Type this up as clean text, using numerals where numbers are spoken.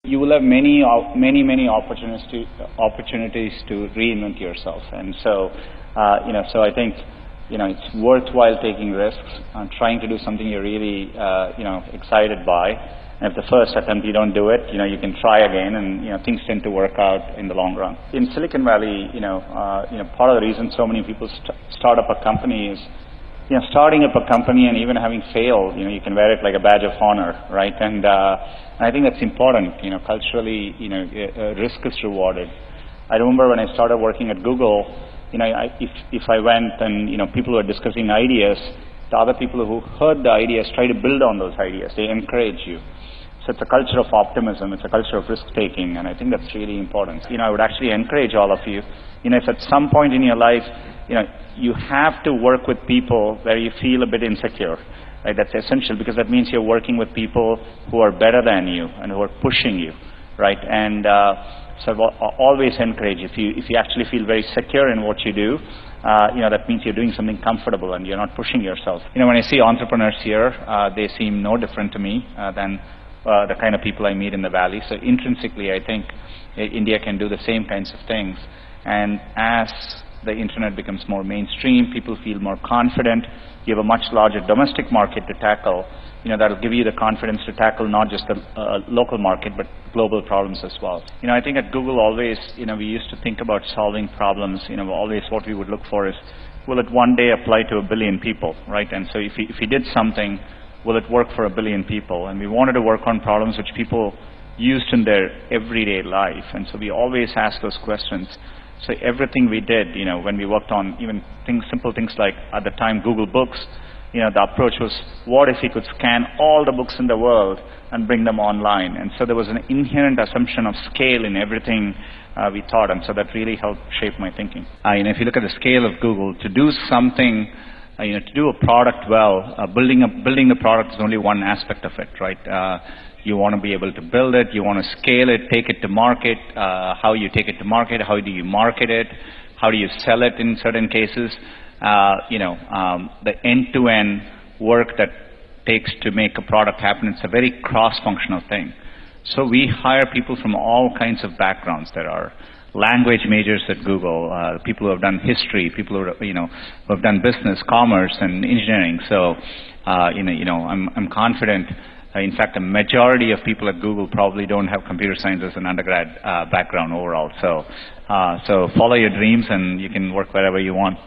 you will have many opportunities to reinvent yourself. And so, so I think, it's worthwhile taking risks and trying to do something you're really, excited by. And if the first attempt you don't do it, you can try again, and things tend to work out in the long run. In Silicon Valley, part of the reason so many people start up a company is, starting up a company and even having failed, you can wear it like a badge of honor, right? And I think that's important. Culturally, risk is rewarded. I remember when I started working at Google, if I went and people were discussing ideas, the other people who heard the ideas try to build on those ideas. They encourage you. So it's a culture of optimism. It's a culture of risk taking, and I think that's really important. I would actually encourage all of you. If at some point in your life, you have to work with people where you feel a bit insecure. Right? That's essential, because that means you're working with people who are better than you and who are pushing you, right? And so I always encourage, if you actually feel very secure in what you do, that means you're doing something comfortable and you're not pushing yourself. When I see entrepreneurs here, they seem no different to me than the kind of people I meet in the Valley. So intrinsically, I think India can do the same kinds of things. And as the internet becomes more mainstream, people feel more confident. You have a much larger domestic market to tackle. That'll give you the confidence to tackle not just the local market, but global problems as well. I think at Google always, we used to think about solving problems. Always what we would look for is, will it one day apply to 1 billion people, right? And so if we did something, will it work for 1 billion people? And we wanted to work on problems which people used in their everyday life. And so we always ask those questions. So everything we did, when we worked on even simple things like, at the time, Google Books, the approach was, what if we could scan all the books in the world and bring them online? And so there was an inherent assumption of scale in everything we thought, and so that really helped shape my thinking. If you look at the scale of Google, to do something, to do a product well, building the product is only one aspect of it, right? You want to be able to build it, you want to scale it, take it to market, how you take it to market, how do you market it, how do you sell it in certain cases, the end-to-end work that takes to make a product happen. It's a very cross-functional thing. So we hire people from all kinds of backgrounds. There are language majors at Google, people who have done history, people who have done business, commerce, and engineering. So, I'm confident. In fact, the majority of people at Google probably don't have computer science as an undergrad background overall. So follow your dreams, and you can work wherever you want.